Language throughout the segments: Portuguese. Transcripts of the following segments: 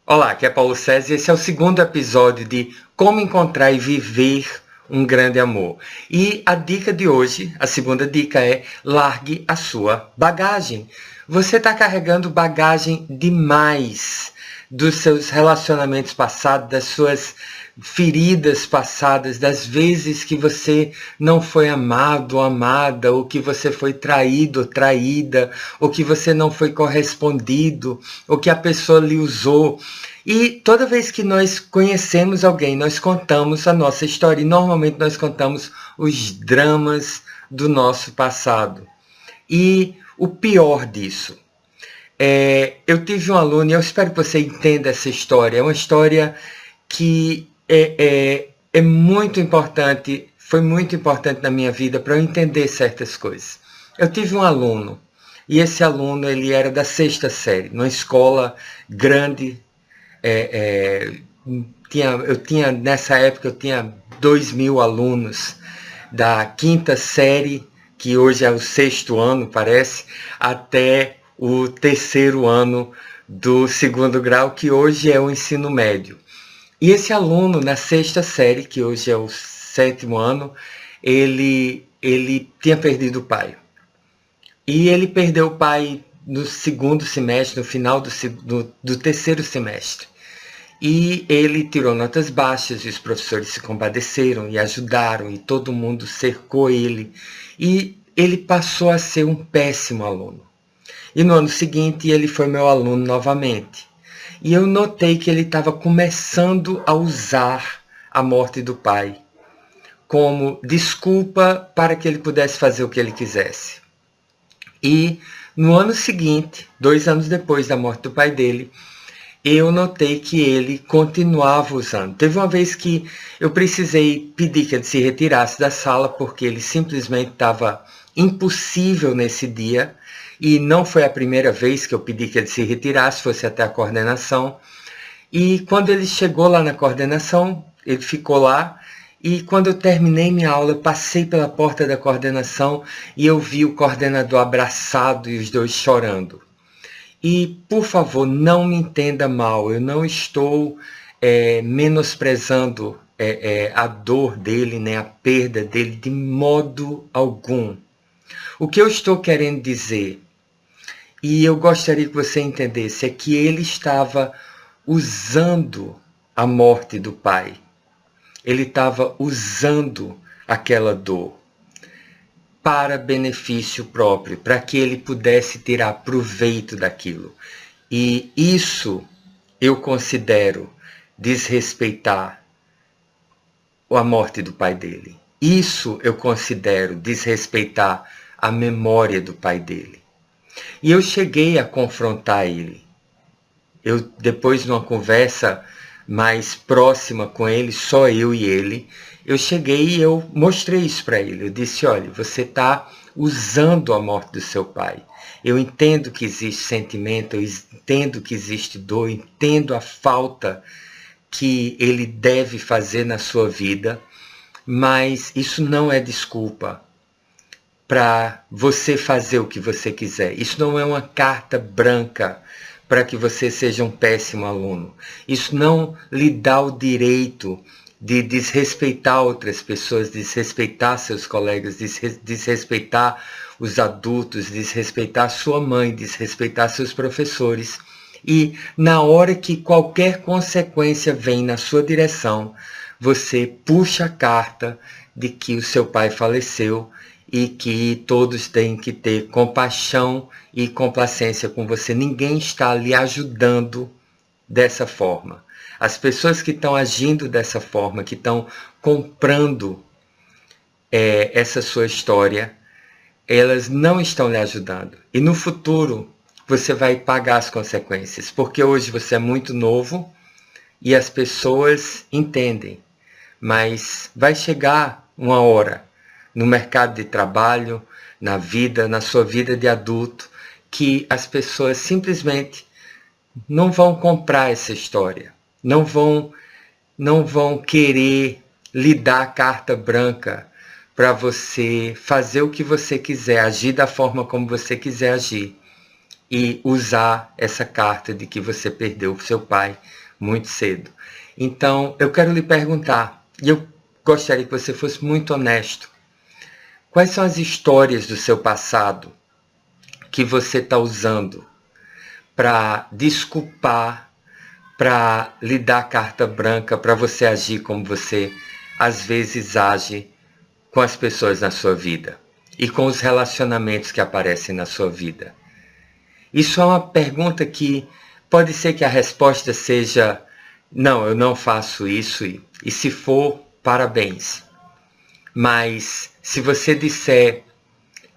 Olá, aqui é Paulo César e esse é o segundo episódio de Como Encontrar e Viver um Grande Amor. E a dica de hoje, a segunda dica é: largue a sua bagagem. Você está carregando bagagem demais dos seus relacionamentos passados, das suas feridas passadas, das vezes que você não foi amado ou amada, ou que você foi traído ou traída, ou que você não foi correspondido, ou que a pessoa lhe usou. E toda vez que nós conhecemos alguém, nós contamos a nossa história e normalmente nós contamos os dramas do nosso passado. E o pior disso eu tive um aluno, e eu espero que você entenda essa história. É uma história que é muito importante, foi muito importante na minha vida para eu entender certas coisas. Eu tive um aluno, e esse aluno ele era da sexta série, numa escola grande. é, é, Nessa época eu tinha 2.000 alunos, da quinta série, que hoje é o sexto ano, parece, até o terceiro ano do segundo grau, que hoje é o ensino médio. E esse aluno, na sexta série, que hoje é o sétimo ano, ele tinha perdido o pai. E ele perdeu o pai no segundo semestre, no final do terceiro semestre. E ele tirou notas baixas e os professores se compadeceram e ajudaram e todo mundo cercou ele. E ele passou a ser um péssimo aluno. E no ano seguinte ele foi meu aluno novamente. E eu notei que ele estava começando a usar a morte do pai como desculpa para que ele pudesse fazer o que ele quisesse. E no ano seguinte, 2 anos depois da morte do pai dele, eu notei que ele continuava usando. Teve uma vez que eu precisei pedir que ele se retirasse da sala porque ele simplesmente estava impossível nesse dia. E não foi a primeira vez que eu pedi que ele se retirasse, fosse até a coordenação. E quando ele chegou lá na coordenação, ele ficou lá. E quando eu terminei minha aula, eu passei pela porta da coordenação e eu vi o coordenador abraçado e os dois chorando. E, por favor, não me entenda mal, eu não estou menosprezando a dor dele, nem a perda dele, de modo algum. O que eu estou querendo dizer, e eu gostaria que você entendesse, é que ele estava usando a morte do pai. Ele estava usando aquela dor para benefício próprio, para que ele pudesse tirar proveito daquilo. E isso eu considero desrespeitar a morte do pai dele. Isso eu considero desrespeitar a memória do pai dele. E eu cheguei a confrontar ele. Eu, depois, numa conversa mais próxima com ele, só eu e ele, eu cheguei e eu mostrei isso para ele. Eu disse: olha, você está usando a morte do seu pai. Eu entendo que existe sentimento, eu entendo que existe dor, eu entendo a falta que ele deve fazer na sua vida, mas isso não é desculpa para você fazer o que você quiser. Isso não é uma carta branca para que você seja um péssimo aluno. Isso não lhe dá o direito de desrespeitar outras pessoas, desrespeitar seus colegas, desrespeitar os adultos, desrespeitar sua mãe, desrespeitar seus professores. E na hora que qualquer consequência vem na sua direção, você puxa a carta de que o seu pai faleceu e que todos têm que ter compaixão e complacência com você. Ninguém está lhe ajudando dessa forma. As pessoas que estão agindo dessa forma, que estão comprando essa sua história, elas não estão lhe ajudando. E no futuro você vai pagar as consequências, porque hoje você é muito novo e as pessoas entendem, mas vai chegar uma hora no mercado de trabalho, na vida, na sua vida de adulto, que as pessoas simplesmente não vão comprar essa história, não vão querer lhe dar a carta branca para você fazer o que você quiser, agir da forma como você quiser agir. e usar essa carta de que você perdeu o seu pai muito cedo. Então, eu quero lhe perguntar, e eu gostaria que você fosse muito honesto. Quais são as histórias do seu passado que você está usando para desculpar, para lhe dar carta branca, para você agir como você às vezes age com as pessoas na sua vida e com os relacionamentos que aparecem na sua vida? Isso é uma pergunta que pode ser que a resposta seja: não, eu não faço isso, e se for, parabéns. Mas se você disser: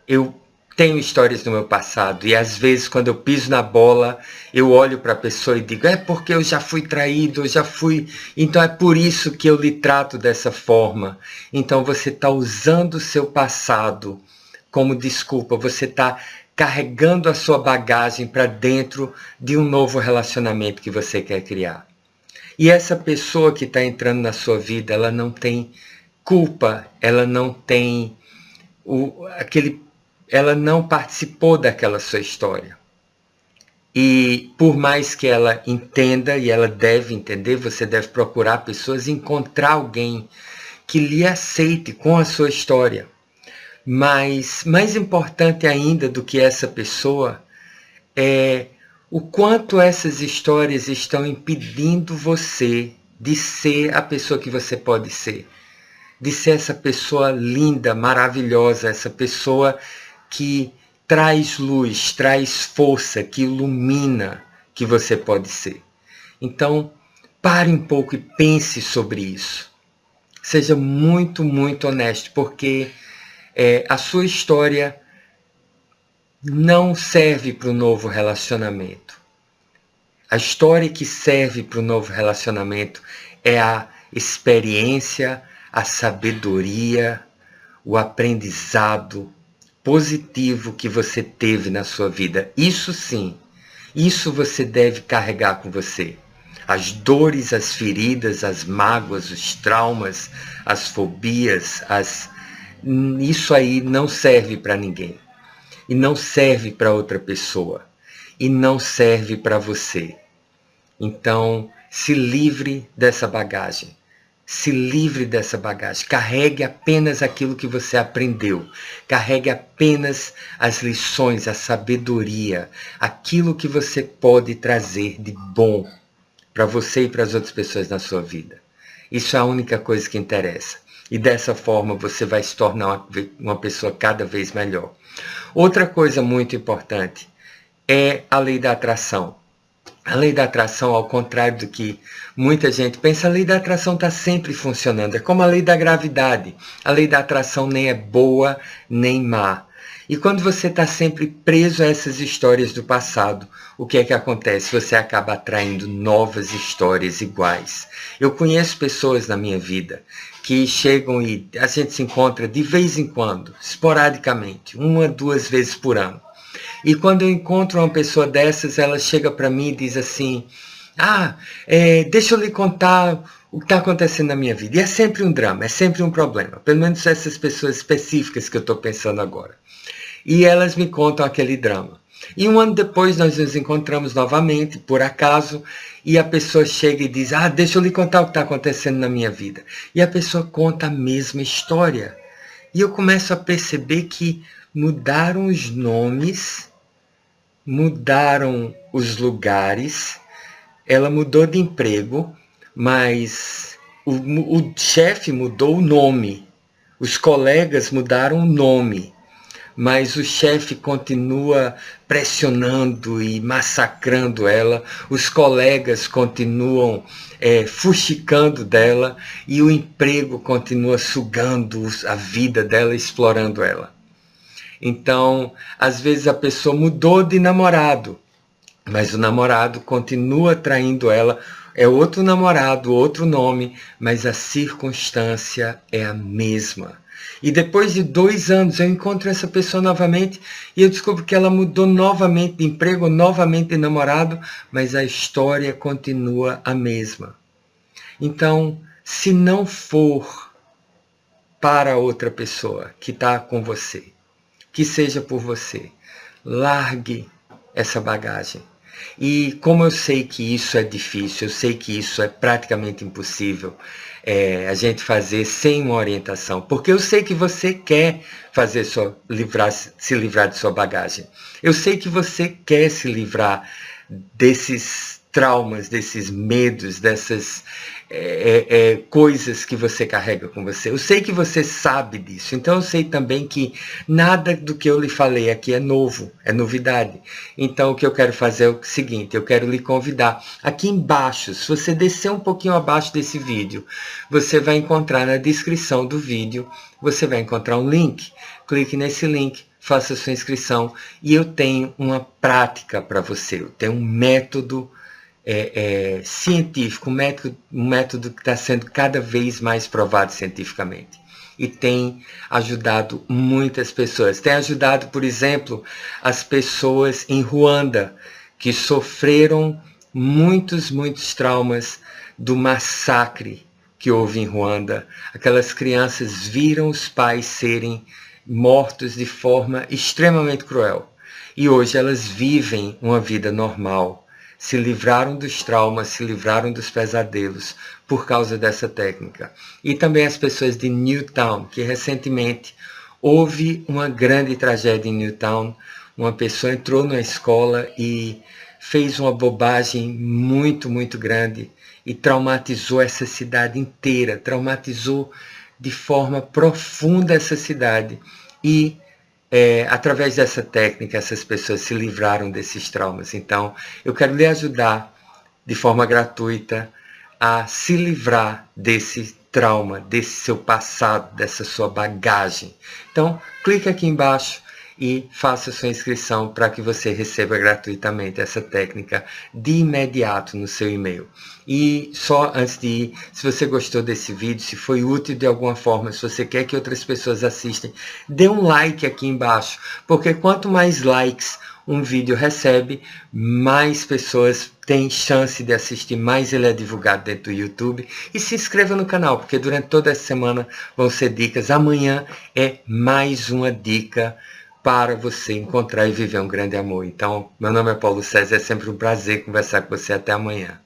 eu tenho histórias do meu passado e às vezes quando eu piso na bola, eu olho para a pessoa e digo: é porque eu já fui traído, eu já fui, então é por isso que eu lhe trato dessa forma. Então você está usando o seu passado como desculpa, você está carregando a sua bagagem para dentro de um novo relacionamento que você quer criar. E essa pessoa que está entrando na sua vida, ela não tem culpa, ela não tem ela não participou daquela sua história. E por mais que ela entenda, e ela deve entender, você deve procurar pessoas, encontrar alguém que lhe aceite com a sua história. Mas mais importante ainda do que essa pessoa é o quanto essas histórias estão impedindo você de ser a pessoa que você pode ser. De ser essa pessoa linda, maravilhosa, essa pessoa que traz luz, traz força, que ilumina que você pode ser. Então, pare um pouco e pense sobre isso. Seja muito, muito honesto, porque a sua história não serve para o novo relacionamento. A história que serve para o novo relacionamento é a experiência, a sabedoria, o aprendizado positivo que você teve na sua vida. Isso sim, isso você deve carregar com você. As dores, as feridas, as mágoas, os traumas, as fobias, isso aí não serve para ninguém. E não serve para outra pessoa. E não serve para você. Então, se livre dessa bagagem. Se livre dessa bagagem. Carregue apenas aquilo que você aprendeu. Carregue apenas as lições, a sabedoria, aquilo que você pode trazer de bom para você e para as outras pessoas na sua vida. Isso é a única coisa que interessa. E dessa forma você vai se tornar uma pessoa cada vez melhor. Outra coisa muito importante é a lei da atração. A lei da atração, ao contrário do que muita gente pensa, a lei da atração está sempre funcionando. É como a lei da gravidade. A lei da atração nem é boa, nem má. E quando você está sempre preso a essas histórias do passado, o que é que acontece? Você acaba atraindo novas histórias iguais. Eu conheço pessoas na minha vida que chegam e a gente se encontra de vez em quando, esporadicamente, 1, 2 vezes por ano. E quando eu encontro uma pessoa dessas, ela chega para mim e diz assim: deixa eu lhe contar o que está acontecendo na minha vida. E é sempre um drama, é sempre um problema. Pelo menos essas pessoas específicas que eu estou pensando agora. E elas me contam aquele drama. E 1 ano depois nós nos encontramos novamente, por acaso, e a pessoa chega e diz: deixa eu lhe contar o que está acontecendo na minha vida. E a pessoa conta a mesma história. E eu começo a perceber que mudaram os nomes, mudaram os lugares, ela mudou de emprego, mas o chefe mudou o nome, os colegas mudaram o nome, mas o chefe continua pressionando e massacrando ela, os colegas continuam fuxicando dela e o emprego continua sugando a vida dela, explorando ela. Então, às vezes a pessoa mudou de namorado, mas o namorado continua traindo ela, é outro namorado, outro nome, mas a circunstância é a mesma. E depois de 2 anos eu encontro essa pessoa novamente e eu descubro que ela mudou novamente de emprego, novamente de namorado, mas a história continua a mesma. Então, se não for para outra pessoa que está com você, que seja por você, largue essa bagagem. E como eu sei que isso é difícil, eu sei que isso é praticamente impossível, a gente fazer sem uma orientação, porque eu sei que você quer se livrar de sua bagagem. Eu sei que você quer se livrar desses traumas, desses medos, dessas coisas que você carrega com você. Eu sei que você sabe disso, então eu sei também que nada do que eu lhe falei aqui é novo, é novidade. Então o que eu quero fazer é o seguinte, eu quero lhe convidar. Aqui embaixo, se você descer um pouquinho abaixo desse vídeo, você vai encontrar na descrição do vídeo, você vai encontrar um link. Clique nesse link, faça sua inscrição e eu tenho uma prática para você, eu tenho um método científico, um método que está sendo cada vez mais provado cientificamente. E tem ajudado muitas pessoas. Tem ajudado, por exemplo, as pessoas em Ruanda, que sofreram muitos traumas do massacre que houve em Ruanda. Aquelas crianças viram os pais serem mortos de forma extremamente cruel. E hoje elas vivem uma vida normal. Se livraram dos traumas, se livraram dos pesadelos por causa dessa técnica. E também as pessoas de Newtown, que recentemente houve uma grande tragédia em Newtown. Uma pessoa entrou na escola e fez uma bobagem muito grande e traumatizou essa cidade inteira, traumatizou de forma profunda essa cidade. E através dessa técnica, essas pessoas se livraram desses traumas. Então, eu quero lhe ajudar de forma gratuita a se livrar desse trauma, desse seu passado, dessa sua bagagem. Então, clique aqui embaixo e faça sua inscrição para que você receba gratuitamente essa técnica de imediato no seu e-mail. E só antes de ir, se você gostou desse vídeo, se foi útil de alguma forma, se você quer que outras pessoas assistam, dê um like aqui embaixo, porque quanto mais likes um vídeo recebe, mais pessoas têm chance de assistir, mais ele é divulgado dentro do YouTube. E se inscreva no canal, porque durante toda essa semana vão ser dicas. Amanhã é mais uma dica para você encontrar e viver um grande amor. Então, meu nome é Paulo César, é sempre um prazer conversar com você. Até amanhã.